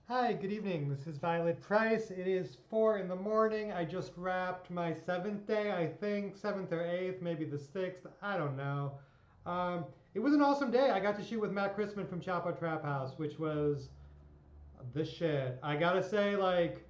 Hi, good evening. This is Violet Price. It is 4 in the morning. I just wrapped my seventh day, I think, seventh or eighth, maybe the sixth. I don't know. Um, it was an awesome day. I got to shoot with Matt Christman from Chapo Trap House, which was the shit. I gotta say, like,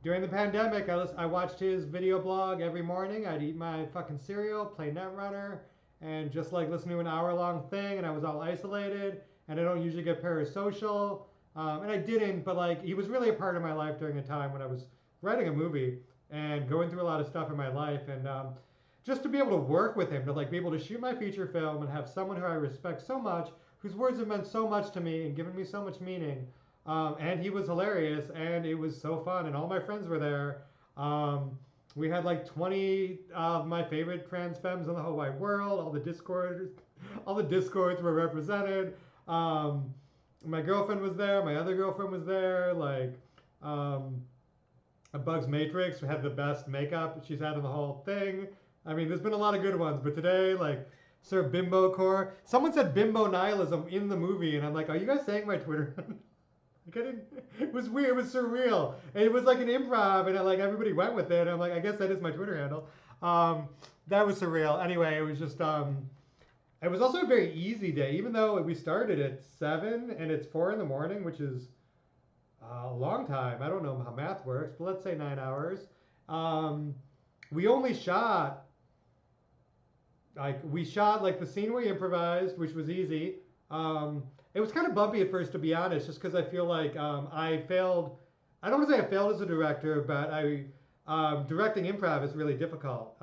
during the pandemic, I watched his video blog every morning. I'd eat my fucking cereal, play Netrunner, and just like listen to an hour-long thing. And I was all isolated, and I don't usually get parasocial. And I didn't, but like he was really a part of my life during a time when I was writing a movie and going through a lot of stuff in my life. And just to be able to work with him, to like be able to shoot my feature film and have someone who I respect so much, whose words have meant so much to me and given me so much meaning, and he was hilarious, and it was so fun, and all my friends were there. Um, we had like 20 of my favorite trans femmes in the whole wide world. All the discords were represented. Um, my girlfriend was there. My other girlfriend was there. Like, um, Bugs Matrix had the best makeup she's had in the whole thing. I mean, there's been a lot of good ones, but today, like, Sir Bimbo Core. Someone said bimbo nihilism in the movie, and I'm like, are you guys saying my Twitter? Like I didn't, it was weird. It was surreal. And it was like an improv, and like everybody went with it. I'm like, I guess that is my Twitter handle. Um, that was surreal. Anyway, it was just. It was also a very easy day, even though we started at 7 and it's 4 in the morning, which is a long time. I don't know how math works, but let's say 9 hours. Um, we only shot like the scene we improvised, which was easy. It was kind of bumpy at first, to be honest, just because I feel like I failed. I don't want to say I failed as a director, but I directing improv is really difficult.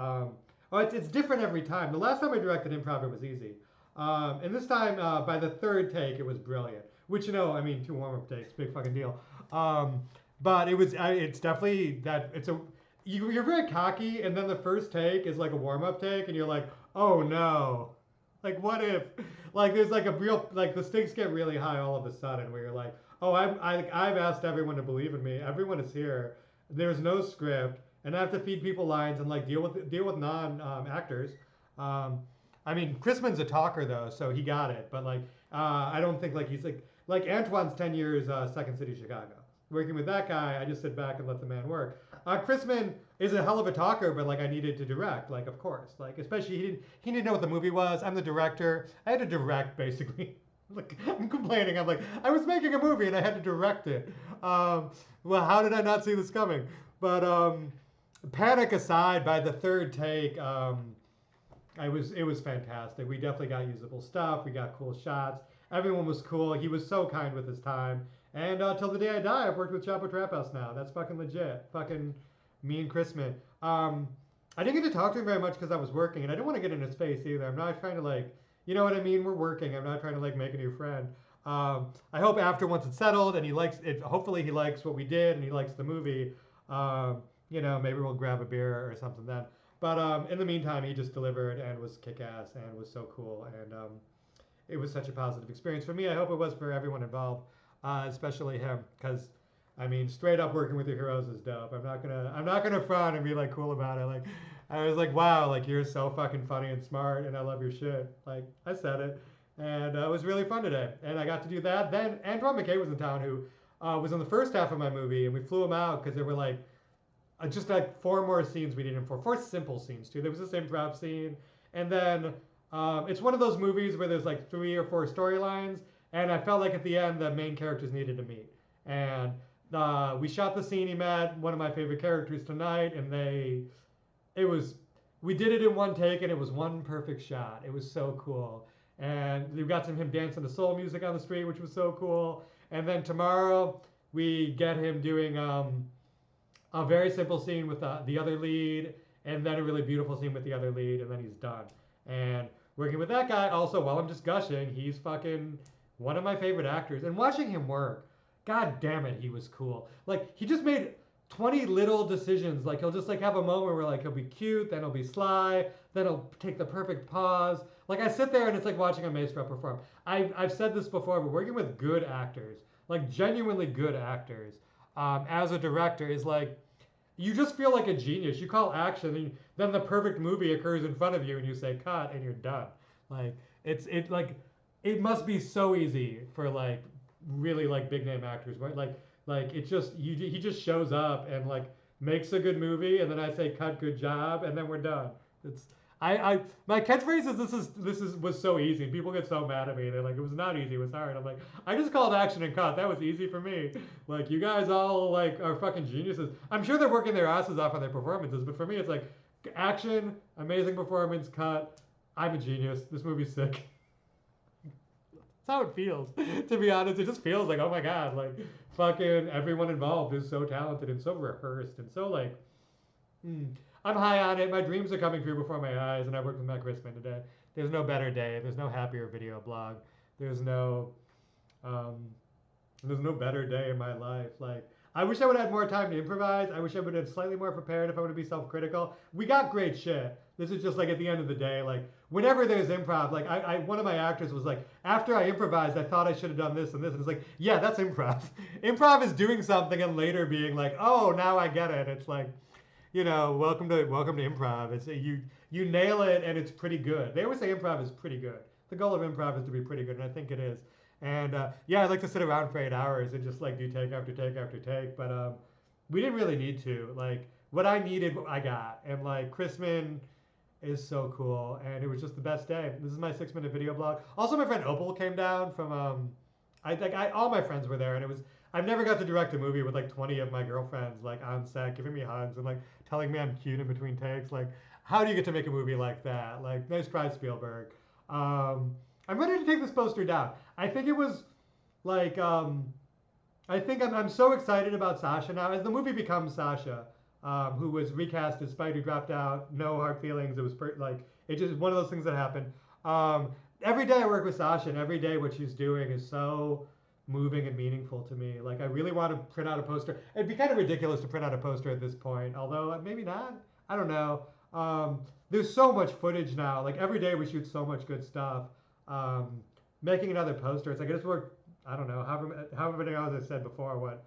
It's different every time. The last time I directed improv, it was easy, and this time by the third take, it was brilliant. Which I mean, 2 warm-up takes, big fucking deal. Um, but it's definitely that it's a you're very cocky, and then the first take is like a warm-up take, and you're like, oh no, like what if, like there's like a real like the stakes get really high all of a sudden, where you're like, oh, I've asked everyone to believe in me. Everyone is here. There's no script, and I have to feed people lines and like deal with non actors. Um, I mean, Chrisman's a talker though, so he got it. But like, I don't think like he's like Antoine's 10 years Second City Chicago. Working with that guy, I just sit back and let the man work. Chrisman is a hell of a talker, but like I needed to direct, like of course, like especially he didn't know what the movie was. I'm the director. I had to direct basically. Like I'm complaining. I'm like I was making a movie and I had to direct it. Well, how did I not see this coming? But panic aside, by the third take, it was fantastic. We definitely got usable stuff. We got cool shots. Everyone was cool. He was so kind with his time. And till the day I die, I've worked with Chapo Trap House now. That's fucking legit. Fucking me and Chrisman. I didn't get to talk to him very much because I was working, and I didn't want to get in his face either. I'm not trying to like, you know what I mean? We're working. I'm not trying to like make a new friend. I hope after once it's settled and he likes it, hopefully he likes what we did and he likes the movie. Maybe we'll grab a beer or something then. But in the meantime, he just delivered and was kick ass and was so cool. And it was such a positive experience for me. I hope it was for everyone involved, especially him, because I mean, straight up working with your heroes is dope. I'm not gonna front and be like cool about it. Like, I was like, wow, like you're so fucking funny and smart, and I love your shit. Like, I said it, and it was really fun today. And I got to do that. Then Antoine McKay was in town, who was in the first half of my movie, and we flew him out because there were like just like 4 more scenes we needed him for. 4 simple scenes too. There was this improv scene, and then it's one of those movies where there's like 3 or 4 storylines, and I felt like at the end the main characters needed to meet. And we shot the scene. He met one of my favorite characters tonight, and it was, we did it in one take, and it was one perfect shot. It was so cool. And we got some him dancing to soul music on the street, which was so cool. And then tomorrow we get him doing a very simple scene with the other lead, and then a really beautiful scene with the other lead, and then he's done. And working with that guy, also, while I'm just gushing, he's fucking one of my favorite actors. And watching him work, god damn it, he was cool. Like, he just made 20 little decisions. Like, he'll just like have a moment where like he'll be cute, then he'll be sly, then he'll take the perfect pause. Like, I sit there and it's like watching a maestro perform. I've said this before, but working with good actors, like genuinely good actors, as a director is like, you just feel like a genius. You call action, and then the perfect movie occurs in front of you, and you say cut, and you're done. Like, it must be so easy for like really like big name actors, right? Like it just he just shows up and like makes a good movie, and then I say cut, good job, and then we're done. It's I my catchphrase is this is was so easy. People get so mad at me. They're like, it was not easy, it was hard. I'm like, I just called action and cut. That was easy for me. Like you guys all like are fucking geniuses. I'm sure they're working their asses off on their performances, but for me it's like action, amazing performance, cut. I'm a genius. This movie's sick. That's how it feels. To be honest, it just feels like, oh my god, like fucking everyone involved is so talented and so rehearsed and so like, I'm high on it. My dreams are coming through before my eyes, and I worked with Matt Christman today. There's no better day. There's no happier video blog. There's no, um, there's no better day in my life. Like, I wish I would have had more time to improvise. I wish I would have been slightly more prepared if I would be self-critical. We got great shit. This is just like at the end of the day, like whenever there's improv, like one of my actors was like, after I improvised, I thought I should have done this and this, and it's like, yeah, that's improv. Improv is doing something and later being like, oh, now I get it. It's like, welcome to improv. It's you nail it and it's pretty good. They always say improv is pretty good. The goal of improv is to be pretty good, and I think it is. And yeah, I'd like to sit around for 8 hours and just like do take after take after take, but we didn't really need to. Like what I needed, I got, and like Chrisman is so cool, and it was just the best day. This is my 6-minute video blog. Also, my friend Opal came down from I all my friends were there, and it was I've never got to direct a movie with like 20 of my girlfriends like on set giving me hugs and like telling me I'm cute in between takes. Like, how do you get to make a movie like that? Like, nice try, Spielberg. I'm ready to take this poster down. I think it was like I think I'm so excited about Sasha now as the movie becomes Sasha, who was recast as Spidey, dropped out, no hard feelings. It was like it just one of those things that happened. Every day I work with Sasha, and every day what she's doing is so moving and meaningful to me. Like I really want to print out a poster. It'd be kind of ridiculous to print out a poster at this point, although maybe not. I don't know. There's so much footage now. Like every day we shoot so much good stuff. Making another poster, it's like I just worked. I don't know however many hours I said before. What,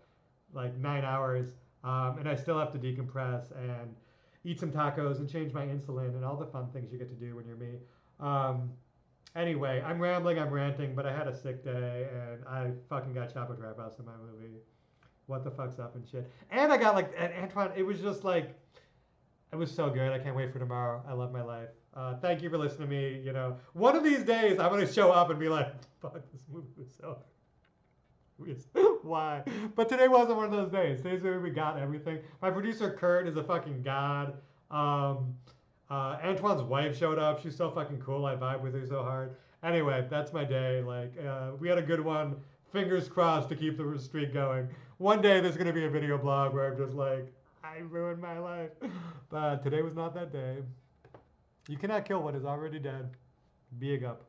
like 9 hours, and I still have to decompress and eat some tacos and change my insulin and all the fun things you get to do when you're me. Anyway, I'm rambling, I'm ranting, but I had a sick day and I fucking got Chapo Trap House in my movie. What the fuck's up and shit. And I got like, and Antoine, it was just like, it was so good. I can't wait for tomorrow. I love my life. Thank you for listening to me. You know, one of these days I'm going to show up and be like, fuck, this movie was so why? But today wasn't one of those days. Today's where we got everything. My producer Kurt is a fucking god. Antoine's wife showed up. She's so fucking cool. I vibe with her so hard. Anyway, that's my day. Like, we had a good one. Fingers crossed to keep the streak going. One day there's gonna be a video blog where I'm just like, I ruined my life. But today was not that day. You cannot kill what is already dead. Big up.